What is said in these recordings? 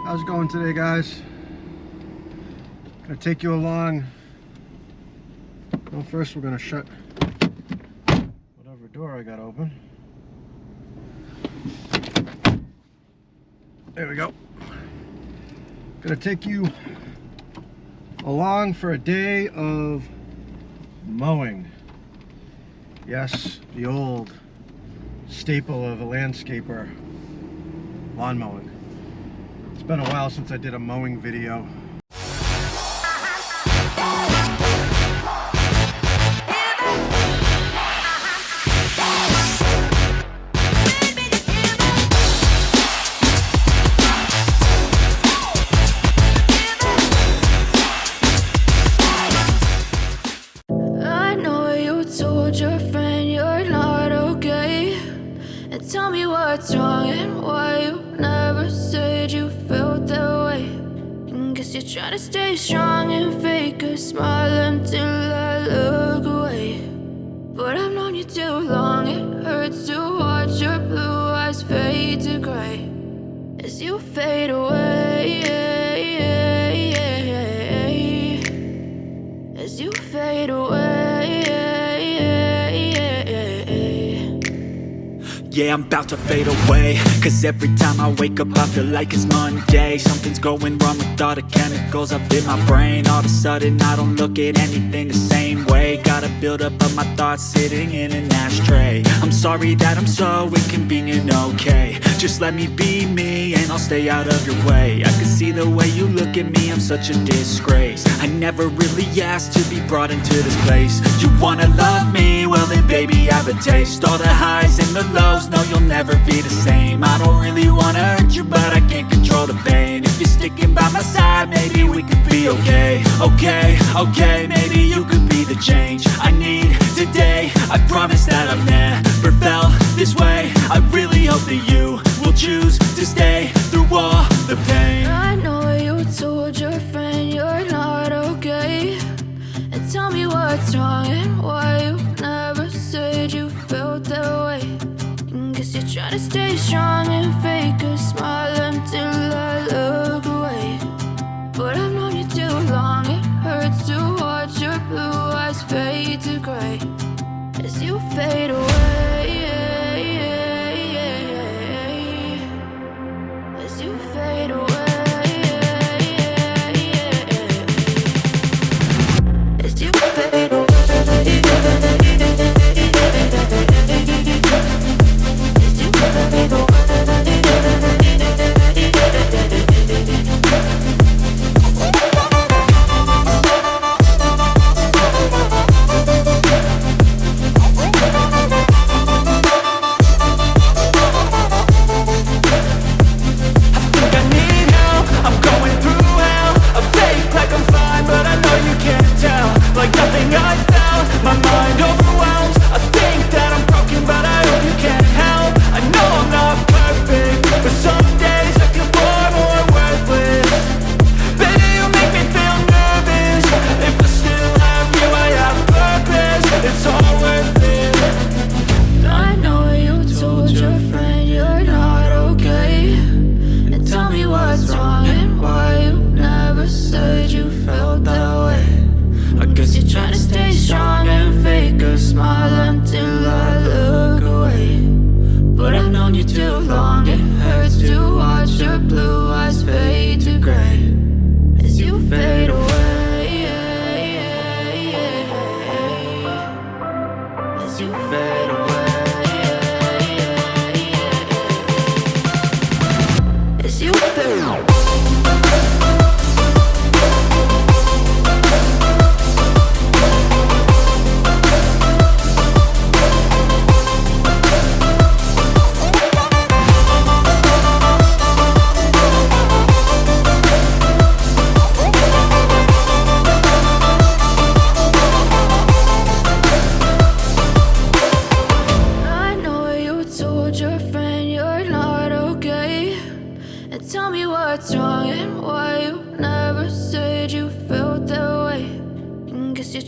How's it going today, guys? Gonna take you along. Well, first we're gonna shut whatever door I got open. There we go. Gonna take you along for a day of mowing. Yes, the old staple of a landscaper, lawn mowing. It's been a while since I did a mowing video. I know you told your friend you're not okay, and tell me what's wrong and why you never said you felt that way. And guess you're trying to stay strong and fake a smile until I look away. But I've known you too long, it hurts to watch your blue eyes fade to gray as you fade away, as you fade away. Yeah, I'm about to fade away, cause every time I wake up I feel like it's Monday. Something's going wrong with all the chemicals up in my brain. All of a sudden I don't look at anything the same way. Got a buildup of my thoughts sitting in an ashtray. I'm sorry that I'm so inconvenient, okay. Just let me be me and I'll stay out of your way. I can see the way you look at me, I'm such a disgrace. I never really asked to be brought into this place. You wanna love me? Well then baby I have a taste. All the highs and the lows, no you'll never be the same. I don't really wanna hurt you but I can't control the pain. If you're sticking by my side maybe we could be okay. Okay, maybe you could be the change I need today. I promise that I've never felt this way. I really hope that you will choose to stay through all the pain. I know you told your friend you're not okay, and tell me what's wrong and why you never said you felt that way. And guess you're trying to stay strong and fake a smile until I look away. But I've known you too long, it hurts to watch your blue eyes fade to gray as you fade away, as you fade away, as you fade away.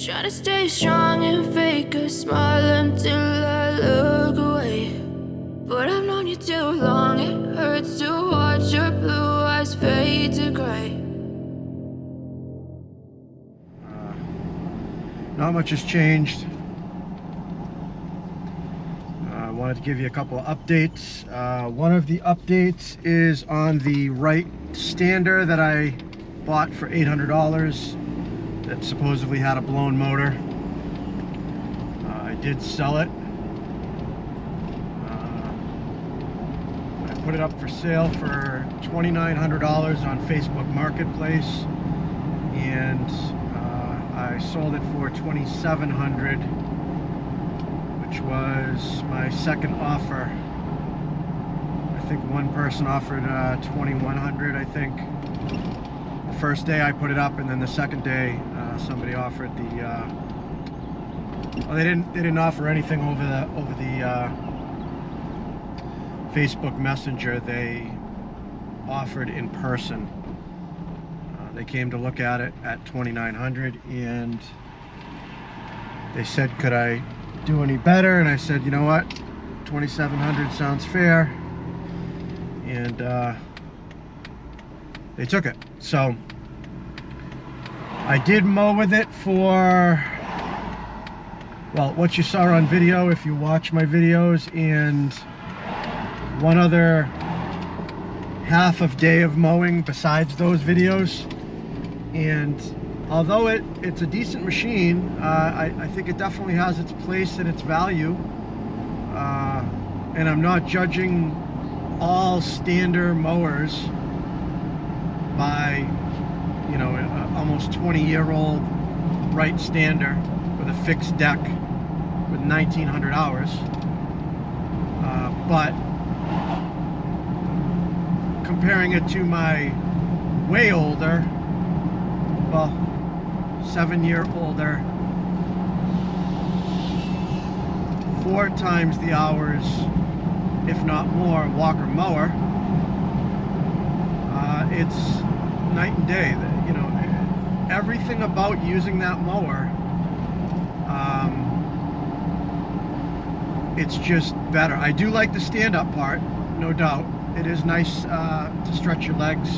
Try to stay strong and fake a smile until I look away. But I've known you too long, it hurts to watch your blue eyes fade. fade to gray. Not much has changed. I wanted to give you a couple of updates. One of the updates is on the Wright stander that I bought for $800 that supposedly had a blown motor. I did sell it. I put it up for sale for $2,900 on Facebook Marketplace, and I sold it for $2,700, which was my second offer. I think one person offered $2,100, I think. The first day I put it up, and then the second day somebody offered the well, they didn't offer anything over the Facebook Messenger. They offered in person. They came to look at it at $2,900, and they said, could I do any better? And I said, you know what, $2,700 sounds fair. And they took it. So I did mow with it for, well, what you saw on video if you watch my videos, and one other half of day of mowing besides those videos. And although it's a decent machine, I think it definitely has its place and its value. And I'm not judging all stander mowers by, you know, an almost 20-year-old Wright stander with a fixed deck with 1,900 hours. But comparing it to my way older, well, 7-year-older, 4 times the hours, if not more, Walker mower, it's night and day. You know, everything about using that mower, it's just better. I do like the stand-up part, no doubt. It is nice to stretch your legs.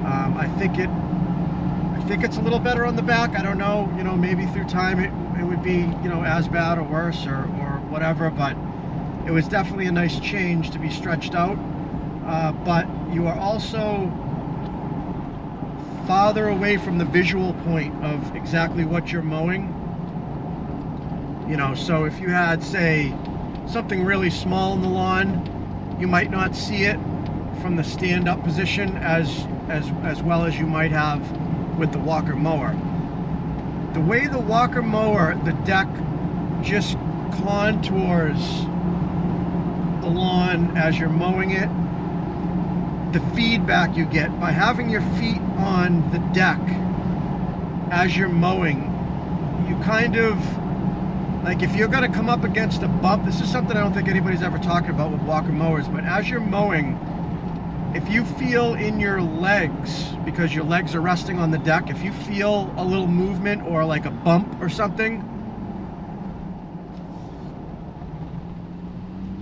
I think it's a little better on the back. I don't know, you know, maybe through time it would be, you know, as bad or worse or whatever, but it was definitely a nice change to be stretched out. But you are also farther away from the visual point of exactly what you're mowing. You know, so if you had, say, something really small in the lawn, you might not see it from the stand-up position as well as you might have with the Walker mower. The way the Walker mower, the deck just contours the lawn as you're mowing it, the feedback you get by having your feet on the deck as you're mowing, you kind of, like if you're gonna come up against a bump, this is something I don't think anybody's ever talking about with Walker mowers, but as you're mowing, if you feel in your legs, because your legs are resting on the deck, if you feel a little movement or like a bump or something,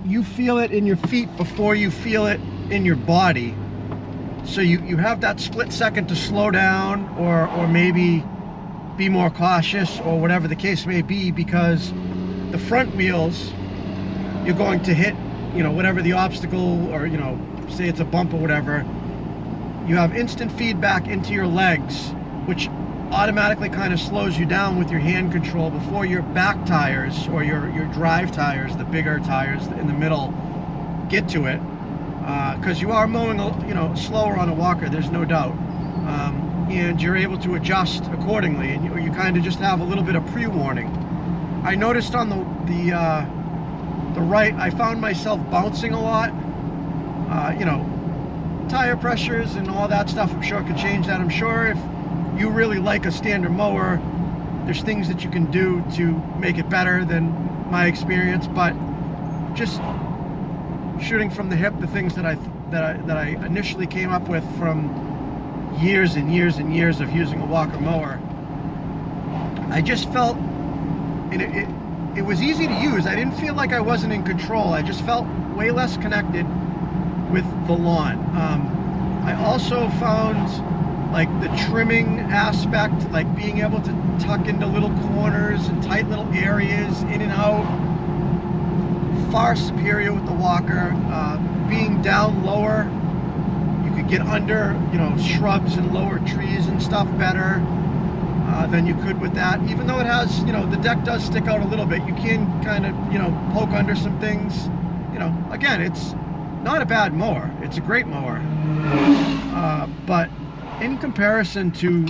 you feel it in your feet before you feel it in your body. So you have that split second to slow down or maybe be more cautious or whatever the case may be, because the front wheels, you're going to hit, you know, whatever the obstacle, or, you know, say it's a bump or whatever, you have instant feedback into your legs, which automatically kind of slows you down with your hand control before your back tires or your drive tires, the bigger tires in the middle, get to it. Because you are mowing, you know, slower on a Walker, there's no doubt. And you're able to adjust accordingly, and you kind of just have a little bit of pre-warning. I noticed on the Wright, I found myself bouncing a lot. You know, tire pressures and all that stuff, I'm sure could change that. I'm sure if you really like a standard mower, there's things that you can do to make it better than my experience, but just shooting from the hip, the things that I initially came up with from years and years and years of using a Walker mower, I just felt it was easy to use. I didn't feel like I wasn't in control. I just felt way less connected with the lawn. I also found like the trimming aspect, like being able to tuck into little corners and tight little areas in and out, far superior with the walker. Being down lower, you could get under, you know, shrubs and lower trees and stuff better than you could with that. Even though it has, you know, the deck does stick out a little bit, you can kind of, you know, poke under some things. You know, again, it's not a bad mower. It's a great mower. But in comparison to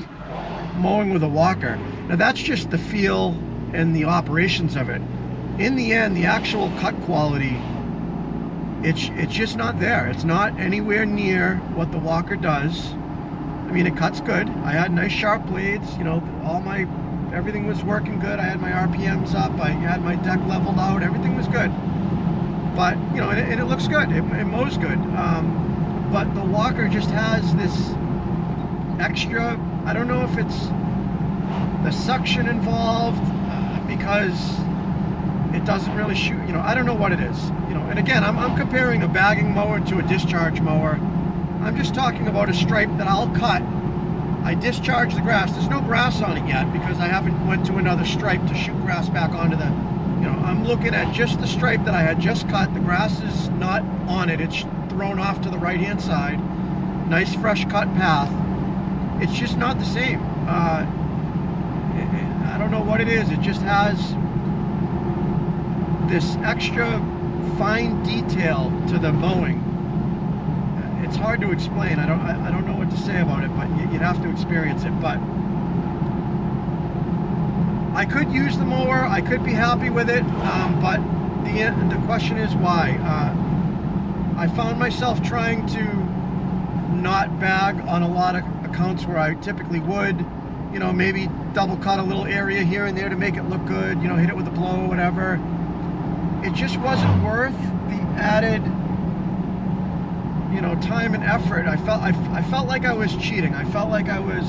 mowing with a walker, now that's just the feel and the operations of it. In the end, the actual cut quality, it's just not there. It's not anywhere near what the walker does. I mean, it cuts good. I had nice sharp blades, you know, everything was working good. I had my RPMs up, I had my deck leveled out, everything was good. But, you know, and it looks good, it mows good. But the walker just has this extra, I don't know if it's the suction involved, because it doesn't really shoot, you know, I don't know what it is, you know. And again, I'm comparing a bagging mower to a discharge mower. I'm just talking about a stripe that I'll cut. I discharge the grass. There's no grass on it yet because I haven't went to another stripe to shoot grass back onto the, you know, I'm looking at just the stripe that I had just cut. The grass is not on it. It's thrown off to the right-hand side. Nice fresh cut path. It's just not the same. I don't know what it is. It just has this extra fine detail to the mowing. It's hard to explain. I don't know what to say about it, but you'd have to experience it. But I could use the mower. I could be happy with it. But the question is why. I found myself trying to not bag on a lot of accounts where I typically would. You know, maybe double cut a little area here and there to make it look good. You know, hit it with a blow or whatever. It just wasn't worth the added, you know, time and effort. I felt like I was cheating. I felt like I was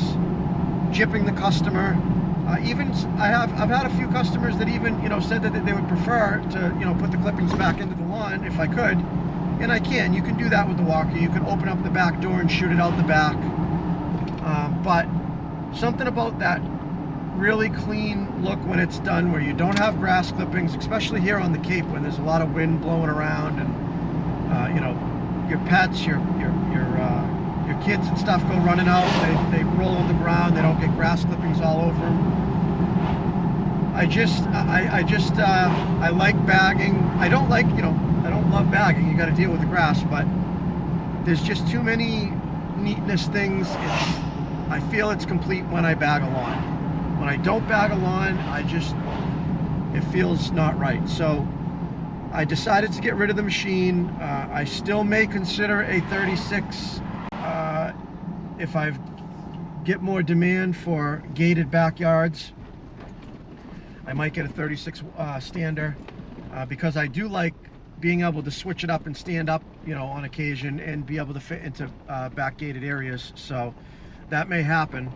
gypping the customer. I've had a few customers that even, you know, said that they would prefer to, you know, put the clippings back into the lawn if I could, and I can. You can do that with the walker. You can open up the back door and shoot it out the back. But something about that really clean look when it's done, where you don't have grass clippings, especially here on the Cape when there's a lot of wind blowing around, and you know, your pets, your kids and stuff go running out, they roll on the ground, they don't get grass clippings all over them. I like bagging. I don't like, you know, I don't love bagging. You got to deal with the grass, but there's just too many neatness things. I feel it's complete when I bag a lawn. When I don't bag a lawn, it feels not right. So I decided to get rid of the machine. I still may consider a 36 if I get more demand for gated backyards. I might get a 36 stander because I do like being able to switch it up and stand up, you know, on occasion and be able to fit into back gated areas. So that may happen.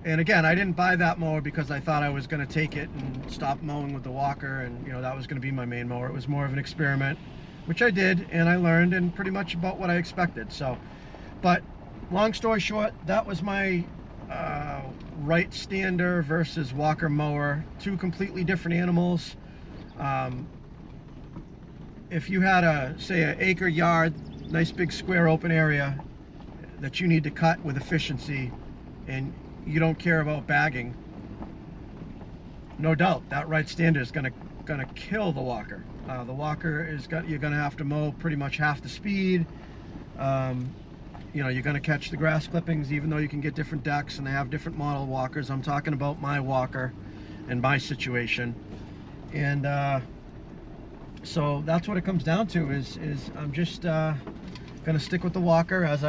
And again, I didn't buy that mower because I thought I was going to take it and stop mowing with the walker, and, you know, that was going to be my main mower. It was more of an experiment, which I did, and I learned, and pretty much about what I expected. So, but long story short, that was my Wright stander versus walker mower. Two completely different animals. If you had say an acre yard, nice big square open area that you need to cut with efficiency, and you don't care about bagging, no doubt that Wright stander is gonna kill the walker. The walker you're gonna have to mow pretty much half the speed. You know, you're gonna catch the grass clippings, even though you can get different decks and they have different model walkers. I'm talking about my walker and my situation, and so that's what it comes down to. Is I'm just gonna stick with the walker, as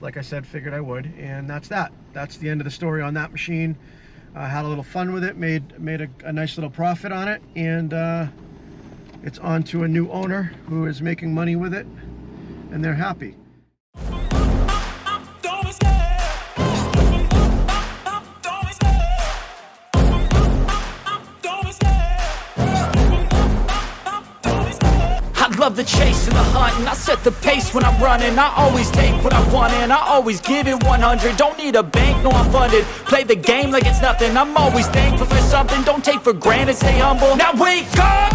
like I said, figured I would, and that's that. That's the end of the story on that machine. I had a little fun with it, made a nice little profit on it, and it's on to a new owner who is making money with it, and they're happy. love the chase and the hunt, and I set the pace when I'm running. I always take what I want and I always give it 100. Don't need a bank, no I'm funded. Play the game like it's nothing. I'm always thankful for something. Don't take for granted, stay humble. Now wake up!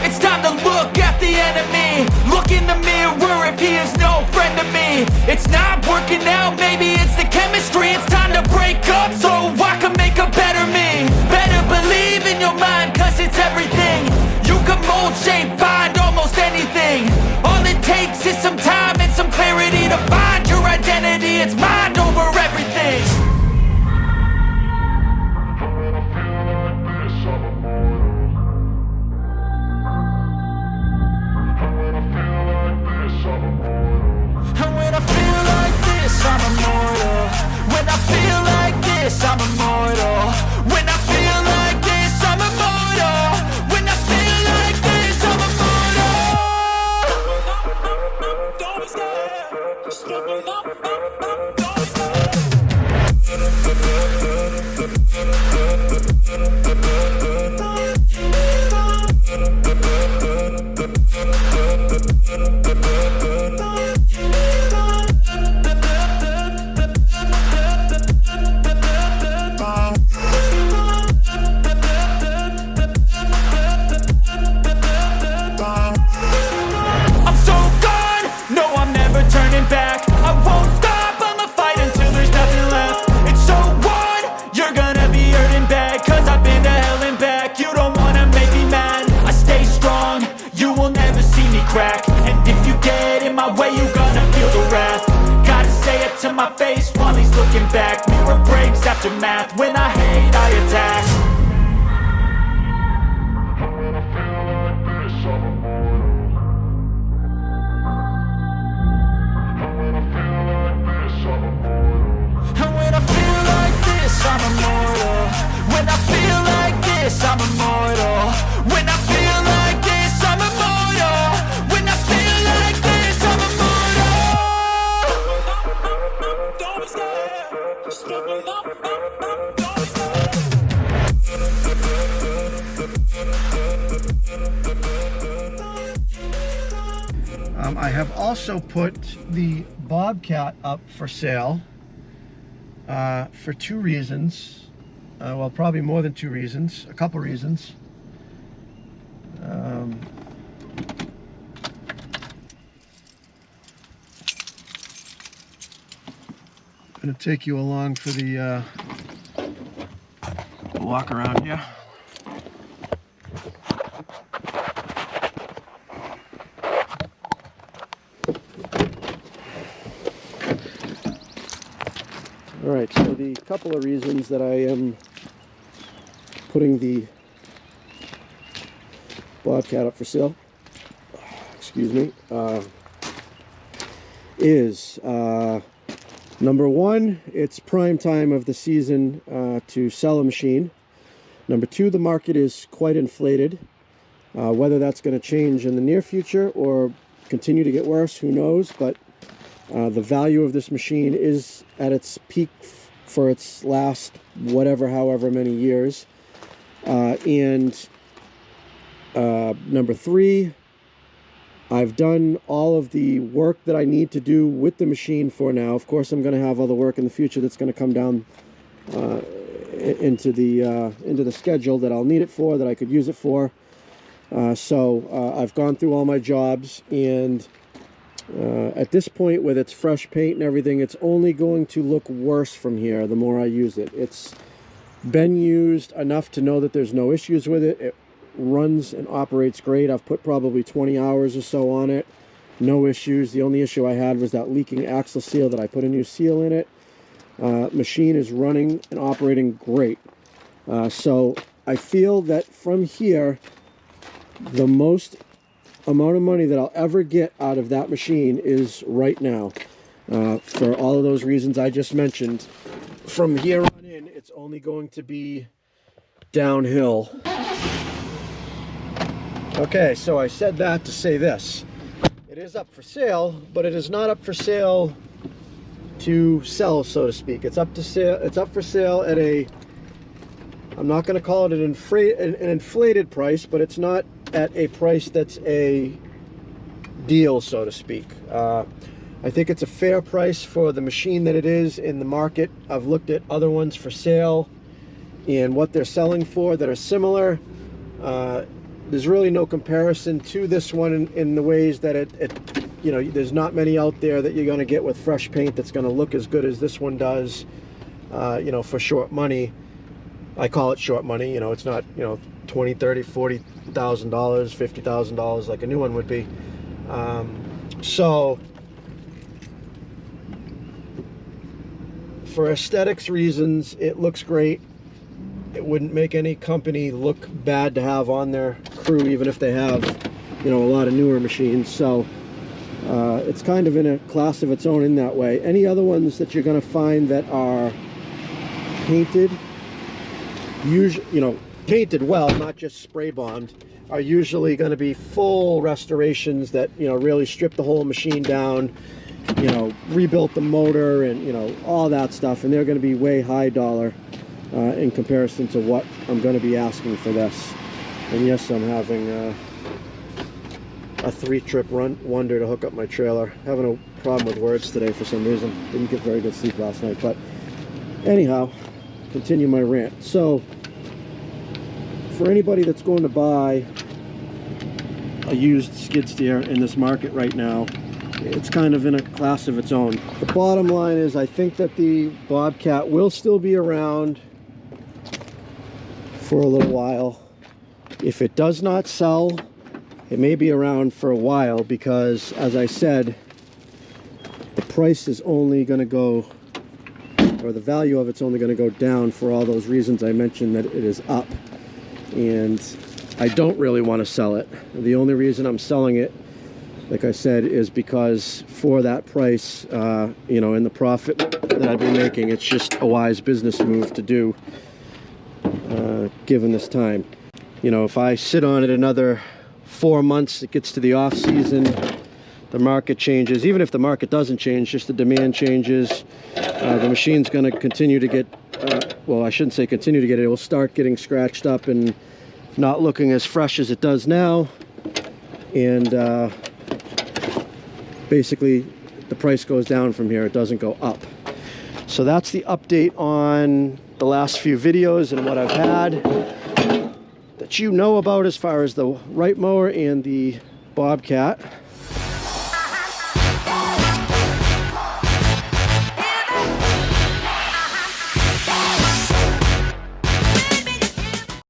It's time to look at the enemy. Look in the mirror if he is no friend to me. It's not working out, maybe it's the chemistry. It's time to break up so I can make a better me. Better believe in your mind, cause it's everything. You can mold, shape, find almost anything. All it takes is some time and some clarity to find your identity. It's mind over everything. I'm immortal. When I feel like this, I'm immortal. When I feel like this, I'm immortal. When I feel like this, I'm immortal. Don't be scared. Stepping up, don't be scared. Back. I won't stop, I'ma fight until there's nothing left. It's so what? You're gonna be hurting bad, cause I've been to hell and back. You don't wanna make me mad, I stay strong. You will never see me crack. And if you get in my way, you gonna feel the wrath. Gotta say it to my face while he's looking back. Mirror breaks after math, when I hate I attack. I'm immortal. When I feel like this, I'm immortal. When I feel like this, I'm immortal. When I feel like this, I'm immortal. Don't be scared. Stepping up, don't be scared. I have also put the Bobcat up for sale. For two reasons, well, probably more than two reasons, a couple reasons. I'm going to take you along for the walk around here. Alright, so the couple of reasons that I am putting the Bobcat up for sale, excuse me, is number one, it's prime time of the season to sell a machine. Number two, the market is quite inflated. Whether that's going to change in the near future or continue to get worse, who knows, but the value of this machine is at its peak for its last however many years. And number three, I've done all of the work that I need to do with the machine for now. Of course, I'm going to have all the work in the future that's going to come down into the schedule that I'll need it for, that I could use it for. So I've gone through all my jobs, and at this point, with its fresh paint and everything, it's only going to look worse from here the more I use it. It's been used enough to know that there's no issues with it. It runs and operates great. I've put probably 20 hours or so on it. No issues. The only issue I had was that leaking axle seal that I put a new seal in it. Machine is running and operating great. So I feel that from here, the most amount of money that I'll ever get out of that machine is right now. For all of those reasons I just mentioned. From here on in, it's only going to be downhill. Okay, so I said that to say this. It is up for sale, but it is not up for sale to sell, so to speak. It's up for sale at a, I'm not going to call it an inflated price, but it's not at a price that's a deal, so to speak. I think it's a fair price for the machine that it is in the market. I've looked at other ones for sale and what they're selling for that are similar. There's really no comparison to this one in the ways that you know, there's not many out there that you're going to get with fresh paint that's going to look as good as this one does, you know, for short money. I call it short money. You know, it's not, you know, $20,000, $30,000, $40,000, $50,000 like a new one would be. So for aesthetics reasons, it looks great. It wouldn't make any company look bad to have on their crew, even if they have, you know, a lot of newer machines. So it's kind of in a class of its own in that way. Any other ones that you're going to find that are painted, usually, you know, painted well, not just spray bombed, are usually going to be full restorations that, you know, really strip the whole machine down, you know, rebuilt the motor and, you know, all that stuff, and they're going to be way high dollar in comparison to what I'm going to be asking for this. And yes, I'm having a 3-trip wonder to hook up my trailer. Having a problem with words today for some reason. Didn't get very good sleep last night, but anyhow, continue my rant. So for anybody that's going to buy a used skid steer in this market right now, it's kind of in a class of its own. The bottom line is, I think that the Bobcat will still be around for a little while. If it does not sell, it may be around for a while, because as I said, the price is only going to go, or the value of it's only going to go down for all those reasons I mentioned that it is up. And I don't really want to sell it. The only reason I'm selling it, like I said, is because for that price, you know, and the profit that I'd be making, it's just a wise business move to do, given this time. You know, if I sit on it another 4 months, it gets to the off season, the market changes. Even if the market doesn't change, just the demand changes, the machine's going to continue to get, well, I shouldn't say continue to get, it will start getting scratched up and not looking as fresh as it does now. And basically the price goes down from here, it doesn't go up. So that's the update on the last few videos and what I've had that you know about as far as the Wright mower and the Bobcat.